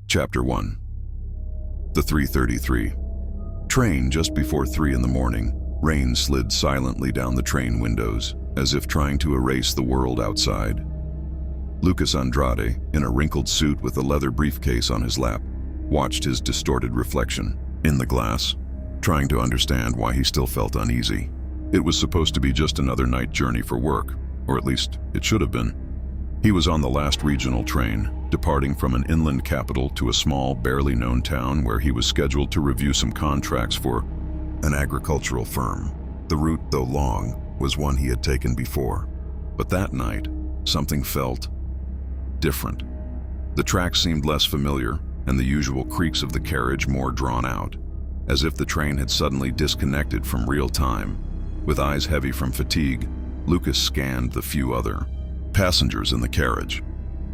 Chapter 1. The 3:33. Train just before 3 in the morning. Rain slid silently down the train windows, as if trying to erase the world outside. Lucas Andrade, in a wrinkled suit with a leather briefcase on his lap, watched his distorted reflection in the glass, trying to understand why he still felt uneasy. It was supposed to be just another night journey for work, or at least it should have been. He was on the last regional train, departing from an inland capital to a small, barely known town where he was scheduled to review some contracts for an agricultural firm. The route, though long, was one he had taken before. But that night, something felt different. The tracks seemed less familiar, and the usual creaks of the carriage more drawn out, as if the train had suddenly disconnected from real time. With eyes heavy from fatigue, Lucas scanned the few other passengers in the carriage.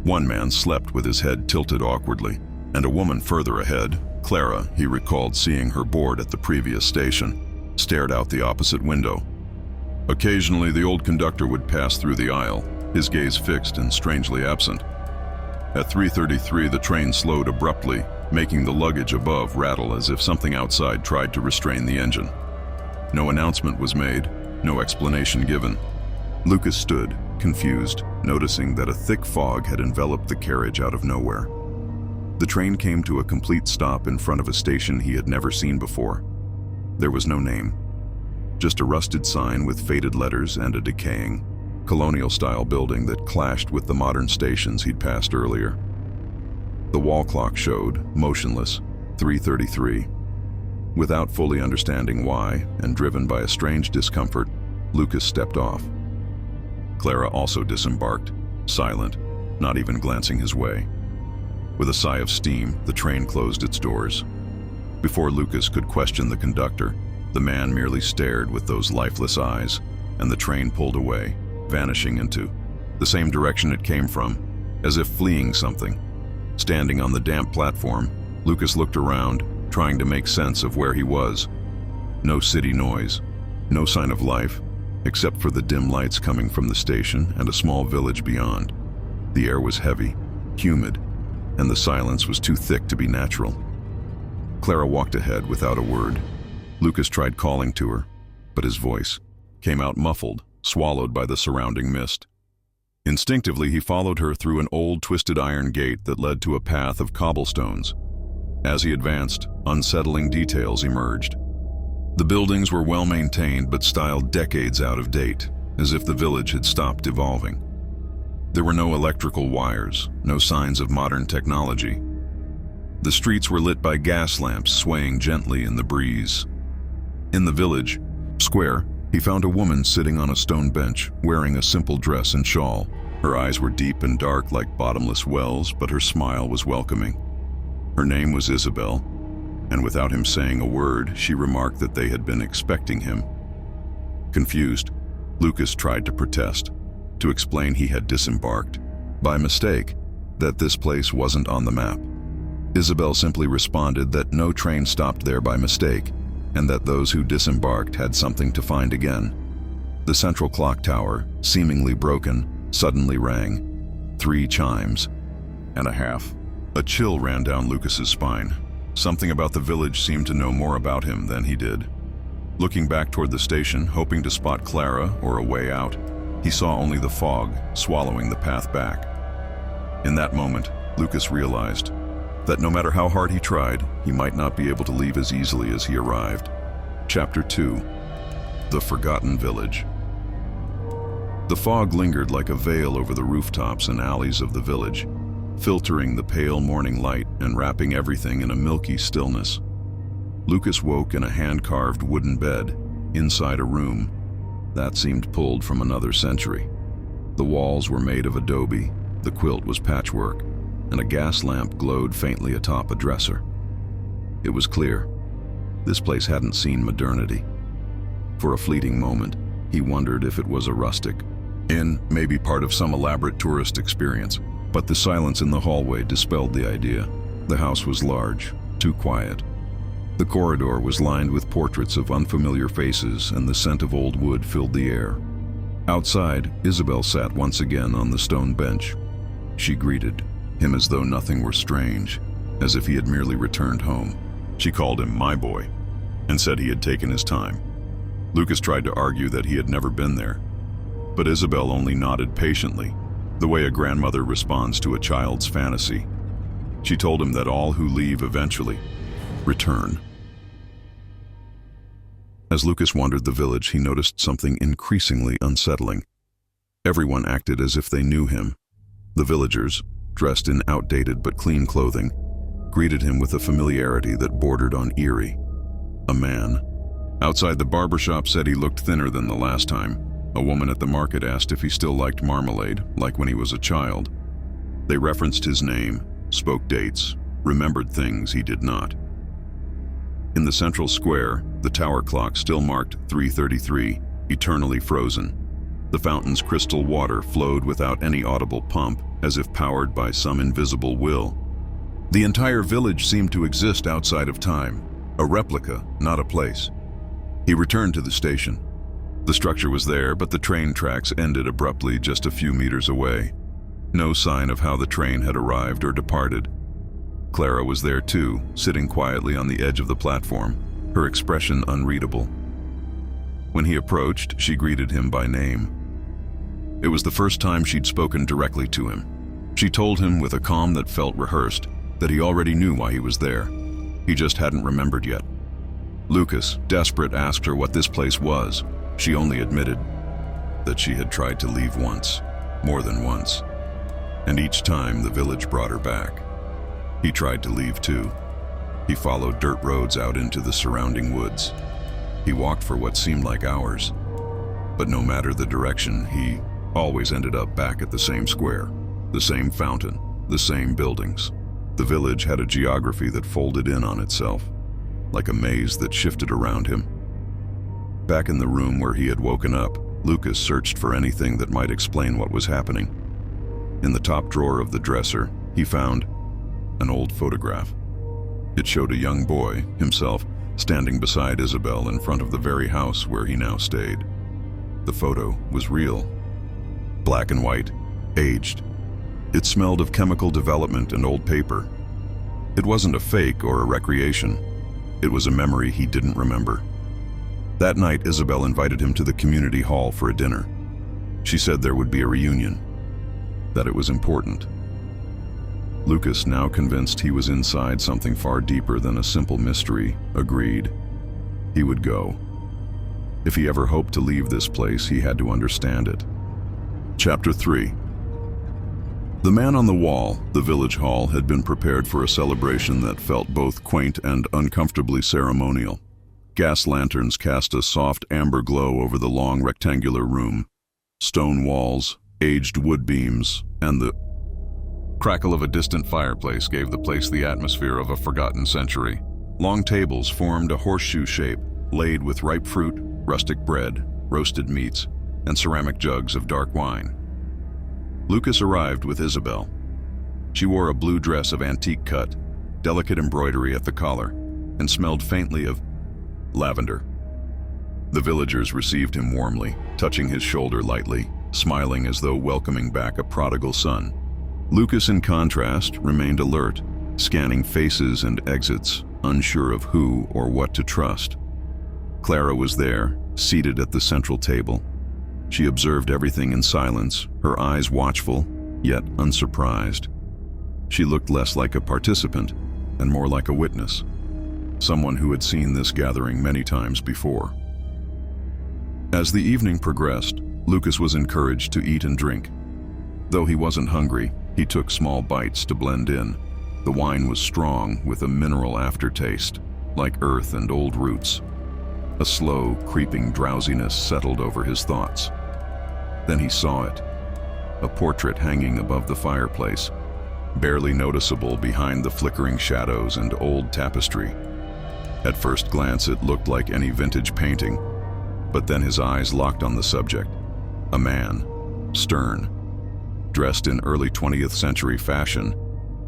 One man slept with his head tilted awkwardly, and a woman further ahead, Clara, he recalled seeing her board at the previous station, stared out the opposite window. Occasionally, the old conductor would pass through the aisle, his gaze fixed and strangely absent. At 3:33, the train slowed abruptly, making the luggage above rattle as if something outside tried to restrain the engine. No announcement was made, no explanation given. Lucas stood, confused, noticing that a thick fog had enveloped the carriage out of nowhere. The train came to a complete stop in front of a station he had never seen before. There was no name, just a rusted sign with faded letters and a decaying, colonial-style building that clashed with the modern stations he'd passed earlier. The wall clock showed, motionless, 3:33. Without fully understanding why, and driven by a strange discomfort, Lucas stepped off. Clara also disembarked, silent, not even glancing his way. With a sigh of steam, the train closed its doors. Before Lucas could question the conductor, the man merely stared with those lifeless eyes, and the train pulled away, vanishing into the same direction it came from, as if fleeing something. Standing on the damp platform, Lucas looked around, trying to make sense of where he was. No city noise, no sign of life, except for the dim lights coming from the station and a small village beyond. The air was heavy, humid, and the silence was too thick to be natural. Clara walked ahead without a word. Lucas tried calling to her, but his voice came out muffled, swallowed by the surrounding mist. Instinctively, he followed her through an old twisted iron gate that led to a path of cobblestones. As he advanced, unsettling details emerged. The buildings were well maintained but styled decades out of date, as if the village had stopped evolving. There were no electrical wires, no signs of modern technology. The streets were lit by gas lamps swaying gently in the breeze. In the village square, he found a woman sitting on a stone bench, wearing a simple dress and shawl. Her eyes were deep and dark like bottomless wells, but her smile was welcoming. Her name was Isabel, and without him saying a word, she remarked that they had been expecting him. Confused, Lucas tried to protest, to explain he had disembarked, by mistake, that this place wasn't on the map. Isabel simply responded that no train stopped there by mistake, and that those who disembarked had something to find again. The central clock tower, seemingly broken, suddenly rang. 3 chimes and a half. A chill ran down Lucas's spine. Something about the village seemed to know more about him than he did. Looking back toward the station, hoping to spot Clara or a way out, he saw only the fog swallowing the path back. In that moment, Lucas realized that no matter how hard he tried, he might not be able to leave as easily as he arrived. Chapter 2. The Forgotten Village. The fog lingered like a veil over the rooftops and alleys of the village, filtering the pale morning light and wrapping everything in a milky stillness. Lucas woke in a hand-carved wooden bed, inside a room that seemed pulled from another century. The walls were made of adobe, the quilt was patchwork, and a gas lamp glowed faintly atop a dresser. It was clear. This place hadn't seen modernity. For a fleeting moment, he wondered if it was a rustic inn, maybe part of some elaborate tourist experience. But the silence in the hallway dispelled the idea. The house was large, too quiet. The corridor was lined with portraits of unfamiliar faces, and the scent of old wood filled the air. Outside, Isabel sat once again on the stone bench. She greeted him as though nothing were strange, as if he had merely returned home. She called him "my boy" and said he had taken his time. Lucas tried to argue that he had never been there, but Isabel only nodded patiently, the way a grandmother responds to a child's fantasy. She told him that all who leave eventually return. As Lucas wandered the village, he noticed something increasingly unsettling. Everyone acted as if they knew him. The villagers, dressed in outdated but clean clothing, greeted him with a familiarity that bordered on eerie. A man outside the barber shop said he looked thinner than the last time. A woman at the market asked if he still liked marmalade, like when he was a child. They referenced his name, spoke dates, remembered things he did not. In the central square, the tower clock still marked 3:33, eternally frozen. The fountain's crystal water flowed without any audible pump, as if powered by some invisible will. The entire village seemed to exist outside of time, a replica, not a place. He returned to the station. The structure was there, but the train tracks ended abruptly just a few meters away. No sign of how the train had arrived or departed. Clara was there too, sitting quietly on the edge of the platform, her expression unreadable. When he approached, she greeted him by name. It was the first time she'd spoken directly to him. She told him with a calm that felt rehearsed that he already knew why he was there. He just hadn't remembered yet. Lucas, desperate, asked her what this place was. She only admitted that she had tried to leave once, more than once, and each time the village brought her back. He tried to leave too. He followed dirt roads out into the surrounding woods. He walked for what seemed like hours, but no matter the direction, he always ended up back at the same square, the same fountain, the same buildings. The village had a geography that folded in on itself, like a maze that shifted around him. Back in the room where he had woken up, Lucas searched for anything that might explain what was happening. In the top drawer of the dresser, he found an old photograph. It showed a young boy, himself, standing beside Isabel in front of the very house where he now stayed. The photo was real. Black and white, aged. It smelled of chemical development and old paper. It wasn't a fake or a recreation. It was a memory he didn't remember. That night, Isabel invited him to the community hall for a dinner. She said there would be a reunion, that it was important. Lucas, now convinced he was inside something far deeper than a simple mystery, agreed. He would go. If he ever hoped to leave this place, he had to understand it. Chapter 3. The man on the wall, the village hall, had been prepared for a celebration that felt both quaint and uncomfortably ceremonial. Gas lanterns cast a soft amber glow over the long rectangular room. Stone walls, aged wood beams, and the crackle of a distant fireplace gave the place the atmosphere of a forgotten century. Long tables formed a horseshoe shape, laid with ripe fruit, rustic bread, roasted meats, and ceramic jugs of dark wine. Lucas arrived with Isabel. She wore a blue dress of antique cut, delicate embroidery at the collar, and smelled faintly of lavender. The villagers received him warmly, touching his shoulder lightly, smiling as though welcoming back a prodigal son. Lucas, in contrast, remained alert, scanning faces and exits, unsure of who or what to trust. Clara was there, seated at the central table. She observed everything in silence, her eyes watchful, yet unsurprised. She looked less like a participant and more like a witness, someone who had seen this gathering many times before. As the evening progressed, Lucas was encouraged to eat and drink. Though he wasn't hungry, he took small bites to blend in. The wine was strong, with a mineral aftertaste, like earth and old roots. A slow, creeping drowsiness settled over his thoughts. Then he saw it, a portrait hanging above the fireplace, barely noticeable behind the flickering shadows and old tapestry. At first glance, it looked like any vintage painting, but then his eyes locked on the subject. A man, stern, dressed in early 20th century fashion,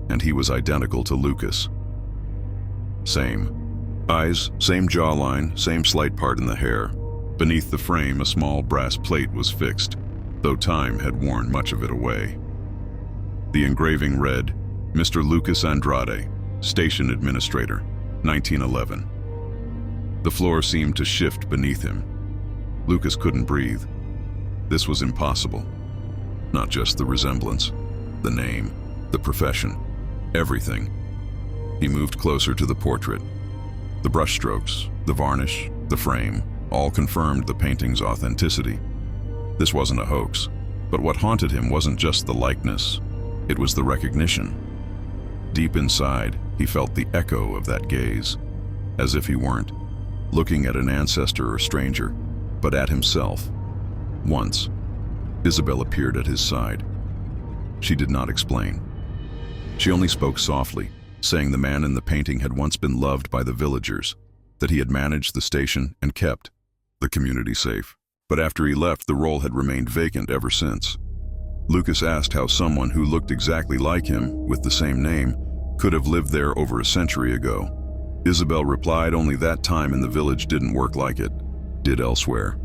and he was identical to Lucas. Same eyes, same jawline, same slight part in the hair. Beneath the frame, a small brass plate was fixed, though time had worn much of it away. The engraving read, "Mr. Lucas Andrade, Station Administrator, 1911. The floor seemed to shift beneath him. Lucas couldn't breathe. This was impossible. Not just the resemblance, the name, the profession, everything. He moved closer to the portrait. The brushstrokes, the varnish, the frame, all confirmed the painting's authenticity. This wasn't a hoax, but what haunted him wasn't just the likeness, it was the recognition. Deep inside, he felt the echo of that gaze, as if he weren't looking at an ancestor or stranger, but at himself. Once, Isabel appeared at his side. She did not explain. She only spoke softly, saying the man in the painting had once been loved by the villagers, that he had managed the station and kept the community safe. But after he left, the role had remained vacant ever since. Lucas asked how someone who looked exactly like him, with the same name, could have lived there over a century ago. Isabel replied only that time in the village didn't work like it did elsewhere.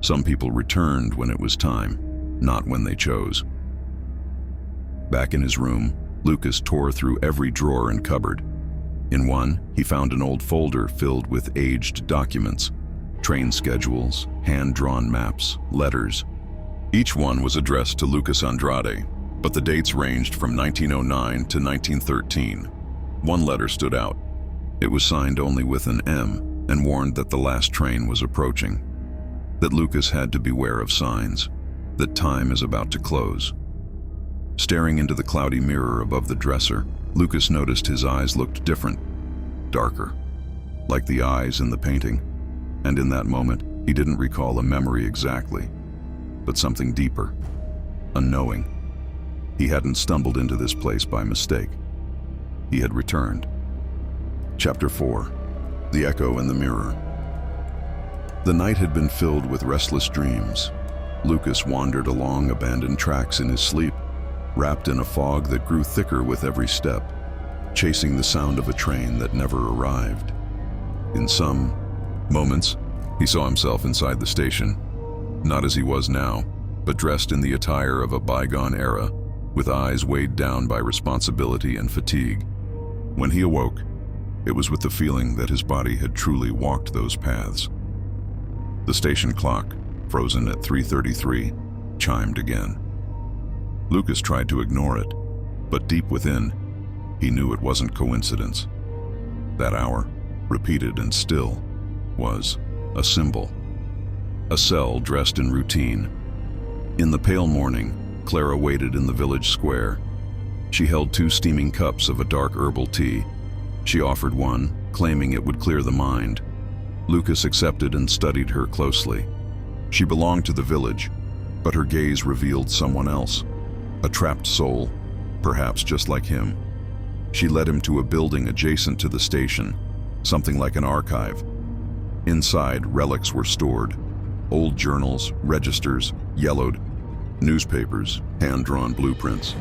Some people returned when it was time, not when they chose. Back in his room, Lucas tore through every drawer and cupboard. In one, he found an old folder filled with aged documents, train schedules, hand-drawn maps, letters. Each one was addressed to Lucas Andrade, but the dates ranged from 1909 to 1913. One letter stood out. It was signed only with an M and warned that the last train was approaching, that Lucas had to beware of signs, that time is about to close. Staring into the cloudy mirror above the dresser, Lucas noticed his eyes looked different, darker, like the eyes in the painting. And in that moment, he didn't recall a memory exactly, but something deeper, a knowing. He hadn't stumbled into this place by mistake. He had returned. Chapter 4. The Echo in the Mirror. The night had been filled with restless dreams. Lucas wandered along abandoned tracks in his sleep, wrapped in a fog that grew thicker with every step, chasing the sound of a train that never arrived. In some moments, he saw himself inside the station, not as he was now, but dressed in the attire of a bygone era, with eyes weighed down by responsibility and fatigue. When he awoke, it was with the feeling that his body had truly walked those paths. The station clock, frozen at 3:33, chimed again. Lucas tried to ignore it, but deep within, he knew it wasn't coincidence. That hour, repeated and still, was a symbol. A cell dressed in routine. In the pale morning, Clara waited in the village square. She held 2 steaming cups of a dark herbal tea. She offered one, claiming it would clear the mind. Lucas accepted and studied her closely. She belonged to the village, but her gaze revealed someone else. A trapped soul, perhaps just like him. She led him to a building adjacent to the station, something like an archive. Inside, relics were stored. Old journals, registers, yellowed, newspapers, hand-drawn blueprints.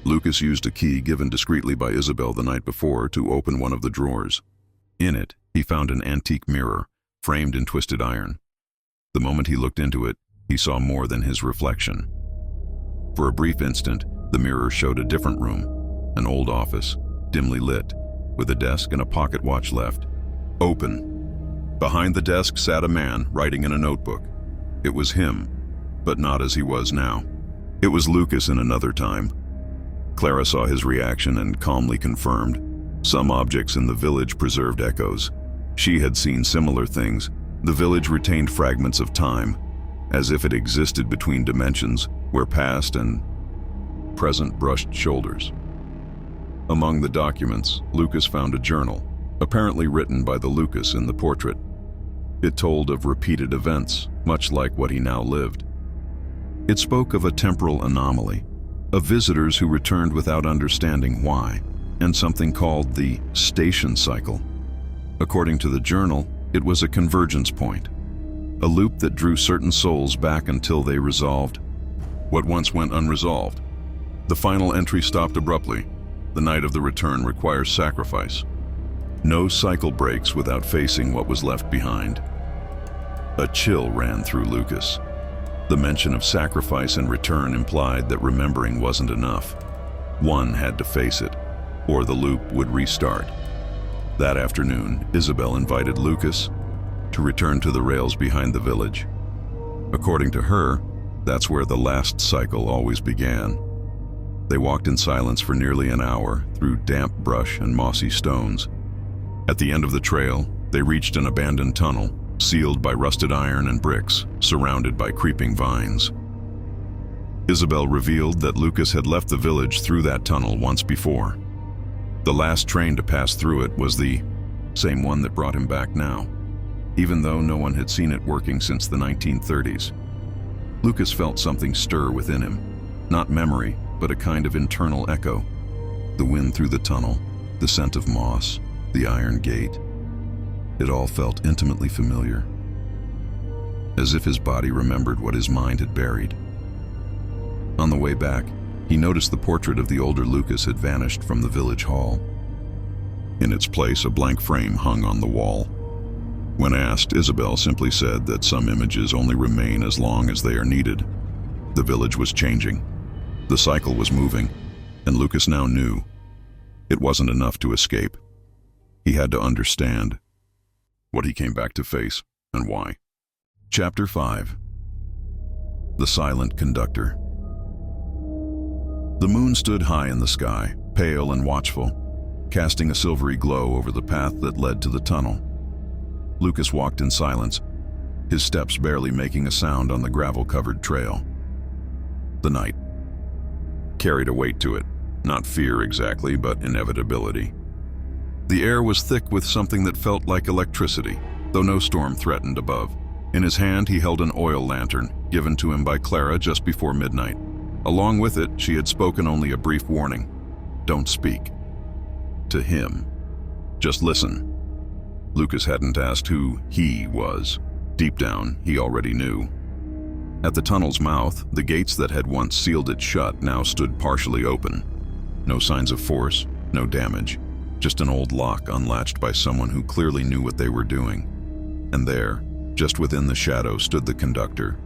Lucas used a key given discreetly by Isabel the night before to open one of the drawers. In it, he found an antique mirror, framed in twisted iron. The moment he looked into it, he saw more than his reflection. For a brief instant, the mirror showed a different room, an old office, dimly lit, with a desk and a pocket watch left. Open. Behind the desk sat a man writing in a notebook. It was him, but not as he was now. It was Lucas in another time. Clara saw his reaction and calmly confirmed. Some objects in the village preserved echoes. She had seen similar things. The village retained fragments of time, as if it existed between dimensions where past and present brushed shoulders. Among the documents, Lucas found a journal, apparently written by the Lucas in the portrait. It told of repeated events, much like what he now lived. It spoke of a temporal anomaly, of visitors who returned without understanding why, and something called the station cycle. According to the journal, it was a convergence point, a loop that drew certain souls back until they resolved what once went unresolved. The final entry stopped abruptly. The night of the return requires sacrifice. No cycle breaks without facing what was left behind. A chill ran through Lucas. The mention of sacrifice and return implied that remembering wasn't enough. One had to face it. or the loop would restart. That afternoon, Isabel invited Lucas to return to the rails behind the village. According to her, that's where the last cycle always began. They walked in silence for nearly an hour through damp brush and mossy stones. At the end of the trail, they reached an abandoned tunnel, sealed by rusted iron and bricks, surrounded by creeping vines. Isabel revealed that Lucas had left the village through that tunnel once before. The last train to pass through it was the same one that brought him back now, even though no one had seen it working since the 1930s. Lucas felt something stir within him, not memory, but a kind of internal echo. The wind through the tunnel, the scent of moss, the iron gate. It all felt intimately familiar, as if his body remembered what his mind had buried. On the way back, he noticed the portrait of the older Lucas had vanished from the village hall. In its place, a blank frame hung on the wall. When asked, Isabel simply said that some images only remain as long as they are needed. The village was changing. The cycle was moving, and Lucas now knew it wasn't enough to escape. He had to understand what he came back to face and why. Chapter 5. The Silent Conductor. The moon stood high in the sky, pale and watchful, casting a silvery glow over the path that led to the tunnel. Lucas walked in silence, his steps barely making a sound on the gravel-covered trail. The night carried a weight to it, not fear exactly, but inevitability. The air was thick with something that felt like electricity, though no storm threatened above. In his hand, he held an oil lantern, given to him by Clara just before midnight. Along with it, she had spoken only a brief warning. Don't speak. To him. Just listen. Lucas hadn't asked who he was. Deep down, he already knew. At the tunnel's mouth, the gates that had once sealed it shut now stood partially open. No signs of force, no damage, just an old lock unlatched by someone who clearly knew what they were doing. And there, just within the shadow, stood the conductor,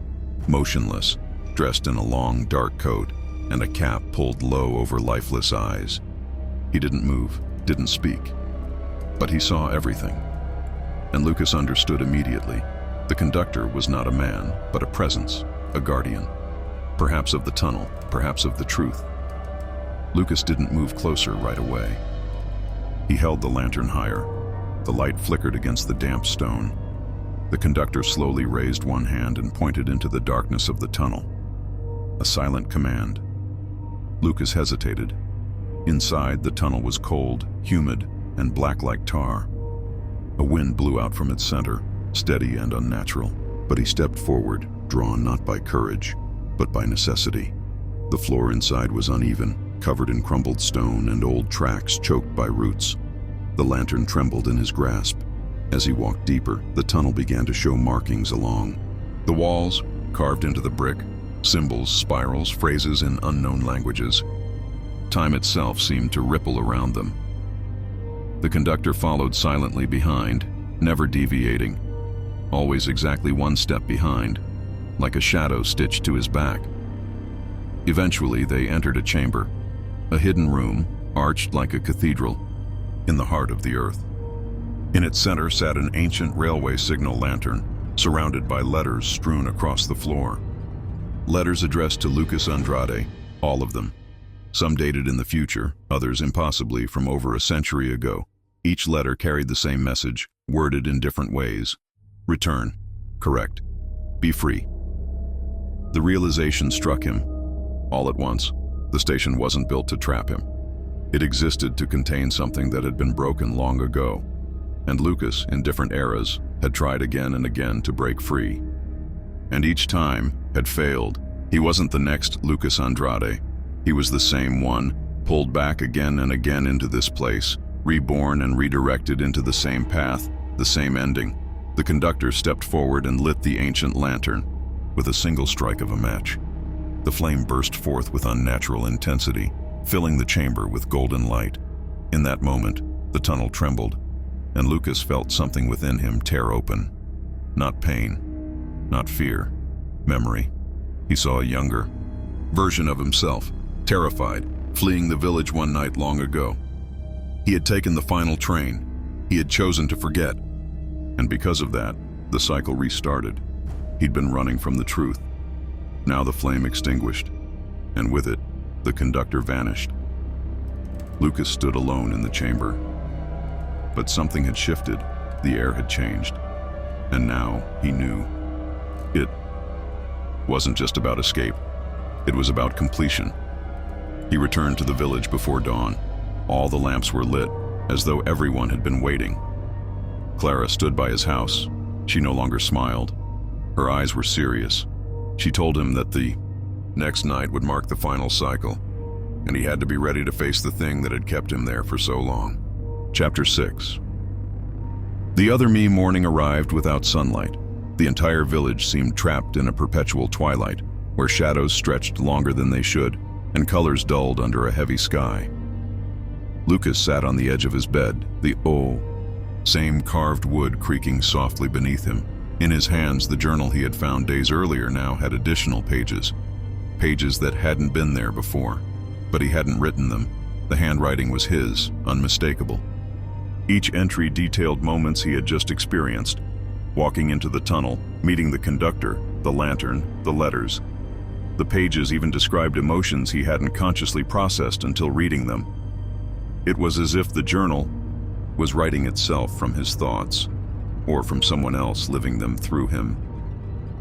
motionless, dressed in a long, dark coat and a cap pulled low over lifeless eyes. He didn't move, didn't speak, but he saw everything. And Lucas understood immediately. The conductor was not a man, but a presence, a guardian. Perhaps of the tunnel, perhaps of the truth. Lucas didn't move closer right away. He held the lantern higher. The light flickered against the damp stone. The conductor slowly raised one hand and pointed into the darkness of the tunnel. A silent command. Lucas hesitated. Inside, the tunnel was cold, humid, and black like tar. A wind blew out from its center, steady and unnatural, but he stepped forward, drawn not by courage, but by necessity. The floor inside was uneven, covered in crumbled stone and old tracks choked by roots. The lantern trembled in his grasp. As he walked deeper, the tunnel began to show markings along the walls, carved into the brick, symbols, spirals, phrases in unknown languages. Time itself seemed to ripple around them. The conductor followed silently behind, never deviating, always exactly one step behind, like a shadow stitched to his back. Eventually, they entered a chamber, a hidden room, arched like a cathedral, in the heart of the earth. In its center sat an ancient railway signal lantern, surrounded by letters strewn across the floor. Letters addressed to Lucas Andrade, all of them. Some dated in the future, others impossibly from over a century ago. Each letter carried the same message, worded in different ways. Return. Correct. Be free. The realization struck him. All at once, the station wasn't built to trap him. It existed to contain something that had been broken long ago. And Lucas, in different eras, had tried again and again to break free. And each time had failed. He wasn't the next Lucas Andrade. He was the same one, pulled back again and again into this place, reborn and redirected into the same path, the same ending. The conductor stepped forward and lit the ancient lantern with a single strike of a match. The flame burst forth with unnatural intensity, filling the chamber with golden light. In that moment, the tunnel trembled, and Lucas felt something within him tear open. Not pain, not fear, memory. He saw a younger version of himself, terrified, fleeing the village one night long ago. He had taken the final train. He had chosen to forget. And because of that, the cycle restarted. He'd been running from the truth. Now the flame extinguished, and with it, the conductor vanished. Lucas stood alone in the chamber. But something had shifted. The air had changed. And now he knew. It wasn't just about escape. It was about completion. He returned to the village before dawn. All the lamps were lit, as though everyone had been waiting. Clara stood by his house. She no longer smiled. Her eyes were serious. She told him that the next night would mark the final cycle, and he had to be ready to face the thing that had kept him there for so long. Chapter 6. The other me morning arrived without sunlight. The entire village seemed trapped in a perpetual twilight, where shadows stretched longer than they should, and colors dulled under a heavy sky. Lucas sat on the edge of his bed, the same carved wood creaking softly beneath him. In his hands, the journal he had found days earlier now had additional pages. Pages that hadn't been there before. But he hadn't written them. The handwriting was his, unmistakable. Each entry detailed moments he had just experienced. Walking into the tunnel, meeting the conductor, the lantern, the letters. The pages even described emotions he hadn't consciously processed until reading them. It was as if the journal was writing itself from his thoughts, or from someone else living them through him.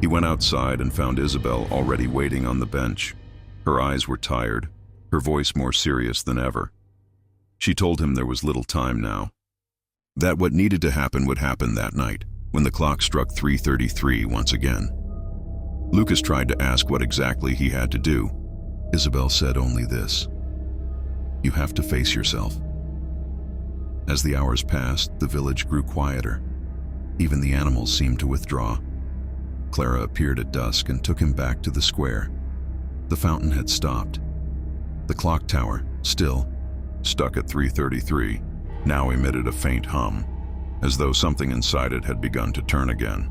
He went outside and found Isabel already waiting on the bench. Her eyes were tired, her voice more serious than ever. She told him there was little time now. That what needed to happen would happen that night, when the clock struck 3:33 once again. Lucas tried to ask what exactly he had to do. Isabel said only this: "You have to face yourself." As the hours passed, the village grew quieter. Even the animals seemed to withdraw. Clara appeared at dusk and took him back to the square. The fountain had stopped. The clock tower, still stuck at 3:33, now emitted a faint hum, as though something inside it had begun to turn again.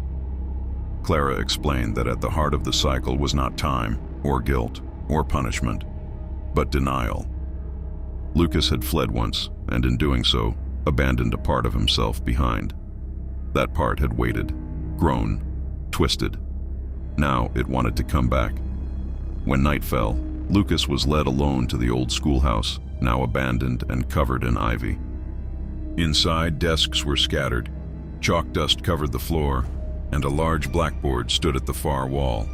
Clara explained that at the heart of the cycle was not time, or guilt, or punishment, but denial. Lucas had fled once, and in doing so, abandoned a part of himself behind. That part had waited, grown, twisted. Now it wanted to come back. When night fell, Lucas was led alone to the old schoolhouse, now abandoned and covered in ivy. Inside, desks were scattered, chalk dust covered the floor, and a large blackboard stood at the far wall.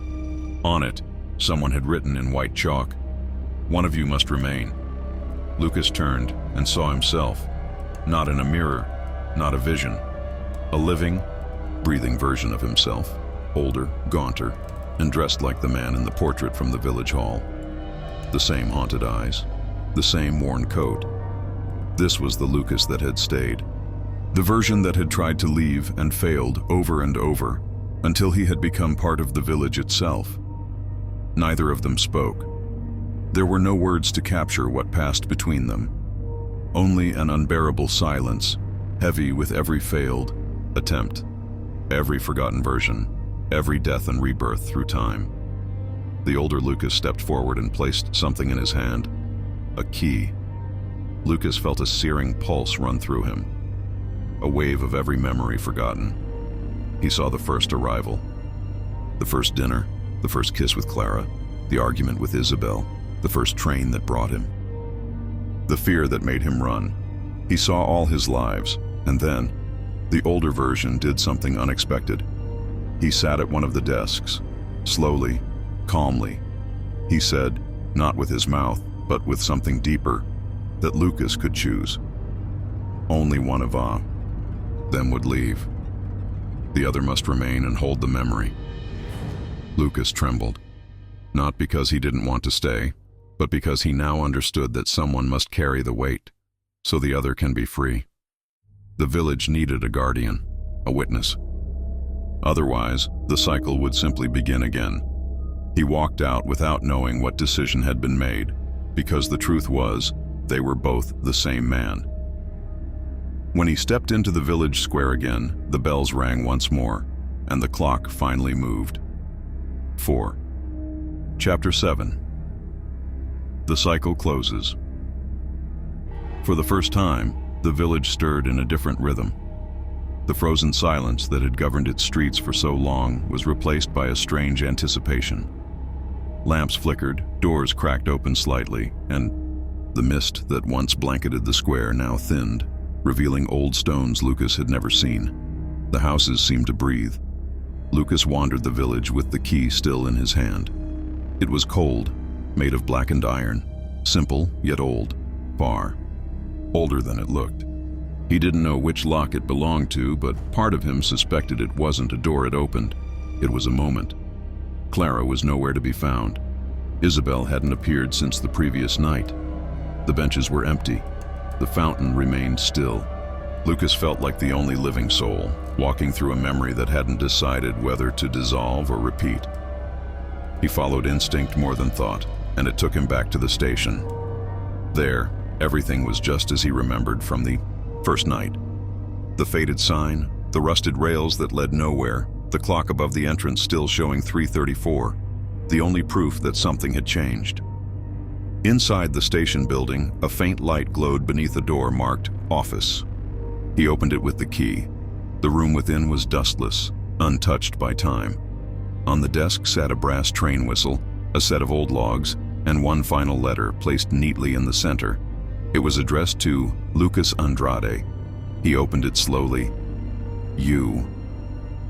On it, someone had written in white chalk, "One of you must remain." Lucas turned and saw himself, not in a mirror, not a vision, a living, breathing version of himself, older, gaunter, and dressed like the man in the portrait from the village hall. The same haunted eyes, the same worn coat. This was the Lucas that had stayed, the version that had tried to leave and failed over and over, until he had become part of the village itself. Neither of them spoke. There were no words to capture what passed between them. Only an unbearable silence, heavy with every failed attempt, every forgotten version, every death and rebirth through time. The older Lucas stepped forward and placed something in his hand, a key. Lucas felt a searing pulse run through him, a wave of every memory forgotten. He saw the first arrival, the first dinner, the first kiss with Clara, the argument with Isabel, the first train that brought him. The fear that made him run. He saw all his lives, and then, the older version did something unexpected. He sat at one of the desks, slowly, calmly. He said, not with his mouth, but with something deeper, that Lucas could choose. Only one of them would leave. The other must remain and hold the memory. Lucas trembled, not because he didn't want to stay, but because he now understood that someone must carry the weight, so the other can be free. The village needed a guardian, a witness. Otherwise, the cycle would simply begin again. He walked out without knowing what decision had been made, because the truth was, they were both the same man. When he stepped into the village square again, the bells rang once more, and the clock finally moved. 4. Chapter 7. The cycle closes. For the first time, The village stirred in a different rhythm. The frozen silence that had governed its streets for so long was replaced by a strange anticipation. Lamps flickered, doors cracked open slightly, and the mist that once blanketed the square now thinned, revealing old stones Lucas had never seen. The houses seemed to breathe. Lucas wandered the village with the key still in his hand. It was cold, made of blackened iron, simple yet old, far older than it looked. He didn't know which lock it belonged to, but part of him suspected it wasn't a door it opened. It was a moment. Clara was nowhere to be found. Isabel hadn't appeared since the previous night. The benches were empty. The fountain remained still. Lucas felt like the only living soul, walking through a memory that hadn't decided whether to dissolve or repeat. He followed instinct more than thought, and it took him back to the station. There, everything was just as he remembered from the first night. The faded sign, the rusted rails that led nowhere, the clock above the entrance still showing 3:34, the only proof that something had changed. Inside the station building, a faint light glowed beneath a door marked "Office." He opened it with the key. The room within was dustless, untouched by time. On the desk sat a brass train whistle, a set of old logs, and one final letter placed neatly in the center. It was addressed to Lucas Andrade. He opened it slowly. "You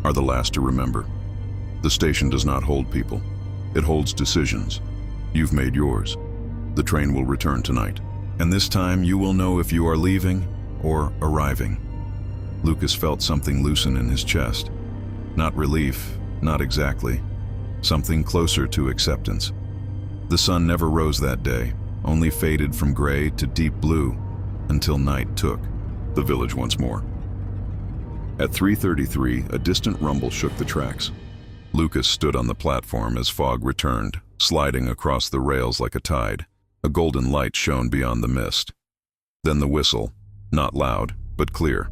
are the last to remember. The station does not hold people. It holds decisions. You've made yours. The train will return tonight, and this time you will know if you are leaving or arriving." Lucas felt something loosen in his chest. Not relief, not exactly. Something closer to acceptance. The sun never rose that day, only faded from gray to deep blue, until night took the village once more. At 3:33, a distant rumble shook the tracks. Lucas stood on the platform as fog returned, sliding across the rails like a tide. A golden light shone beyond the mist. Then the whistle, not loud, but clear.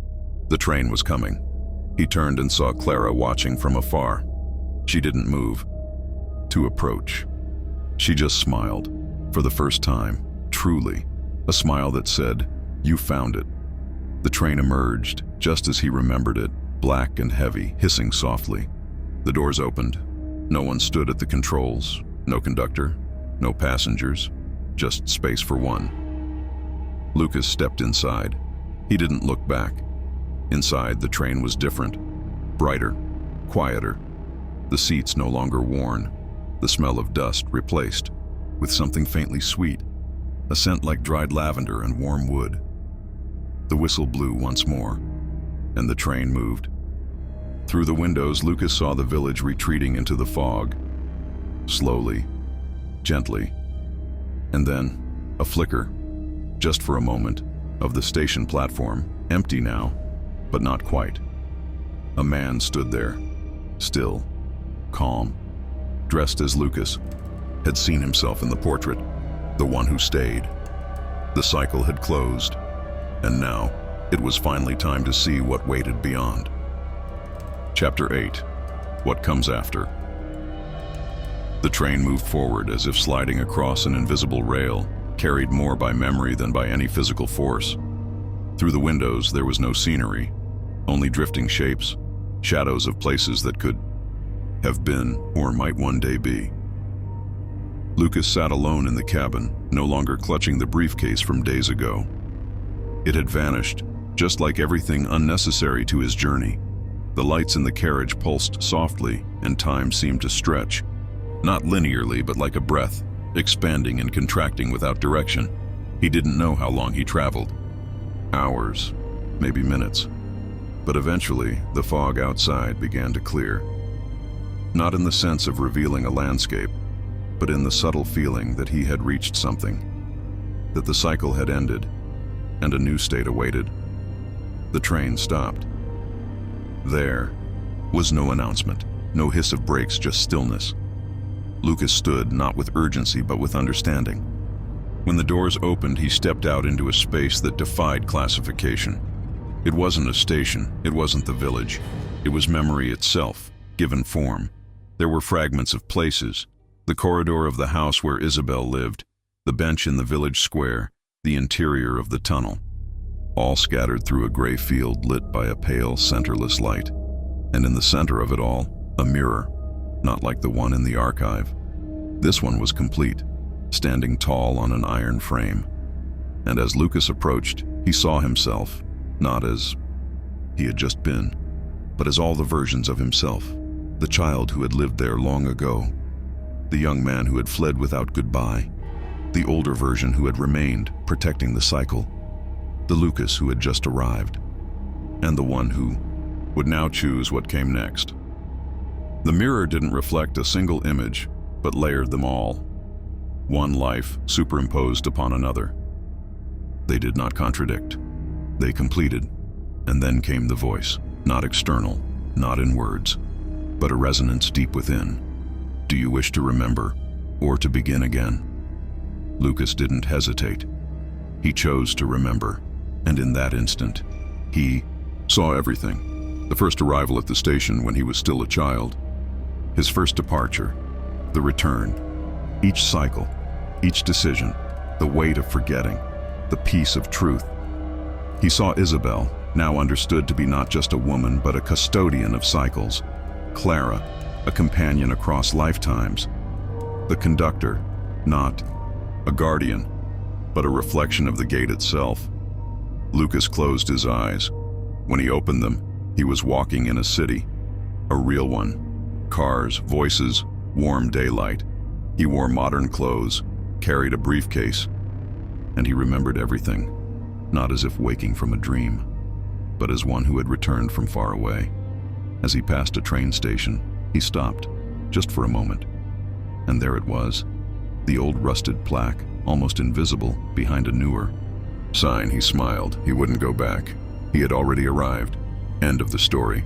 The train was coming. He turned and saw Clara watching from afar. She didn't move to approach. She just smiled, for the first time, truly, a smile that said, "You found it." The train emerged, just as he remembered it, black and heavy, hissing softly. The doors opened. No one stood at the controls. No conductor, no passengers, just space for one. Lucas stepped inside. He didn't look back. Inside, the train was different, brighter, quieter. The seats no longer worn, the smell of dust replaced with something faintly sweet, a scent like dried lavender and warm wood. The whistle blew once more, and the train moved. Through the windows, Lucas saw the village retreating into the fog, slowly, gently, and then a flicker, just for a moment, of the station platform, empty now, but not quite. A man stood there, still, calm, dressed as Lucas had seen himself in the portrait, the one who stayed. The cycle had closed, and now it was finally time to see what waited beyond. Chapter 8. What Comes After. The train moved forward as if sliding across an invisible rail, carried more by memory than by any physical force. Through the windows there was no scenery, only drifting shapes, shadows of places that could have been or might one day be. Lucas sat alone in the cabin, no longer clutching the briefcase from days ago. It had vanished, just like everything unnecessary to his journey. The lights in the carriage pulsed softly, and time seemed to stretch, not linearly but like a breath, expanding and contracting without direction. He didn't know how long he traveled. Hours, maybe minutes. But eventually, the fog outside began to clear. Not in the sense of revealing a landscape, but in the subtle feeling that he had reached something, that the cycle had ended, and a new state awaited. The train stopped. There was no announcement, no hiss of brakes, just stillness. Lucas stood, not with urgency, but with understanding. When the doors opened, he stepped out into a space that defied classification. It wasn't a station, it wasn't the village. It was memory itself, given form. There were fragments of places, the corridor of the house where Isabel lived, the bench in the village square, the interior of the tunnel. all scattered through a gray field lit by a pale, centerless light. And in the center of it all, a mirror, not like the one in the archive. This one was complete, standing tall on an iron frame. And as Lucas approached, he saw himself, not as he had just been, but as all the versions of himself. The child who had lived there long ago, the young man who had fled without goodbye, the older version who had remained, protecting the cycle, the Lucas who had just arrived, and the one who would now choose what came next. The mirror didn't reflect a single image, but layered them all, one life superimposed upon another. They did not contradict. They completed, and then came the voice, not external, not in words, but a resonance deep within. Do you wish to remember, or to begin again? Lucas didn't hesitate. He chose to remember, and in that instant, he saw everything. The first arrival at the station when he was still a child, his first departure, the return, each cycle, each decision, the weight of forgetting, the peace of truth. He saw Isabel, now understood to be not just a woman but a custodian of cycles, Clara, a companion across lifetimes, the conductor, not a guardian, but a reflection of the gate itself. Lucas closed his eyes. When he opened them, he was walking in a city, a real one. Cars, voices, warm daylight. He wore modern clothes, carried a briefcase, and he remembered everything, not as if waking from a dream, but as one who had returned from far away. As he passed a train station, he stopped, just for a moment. And there it was, the old rusted plaque, almost invisible, behind a newer sign. He smiled. He wouldn't go back. He had already arrived. End of the story.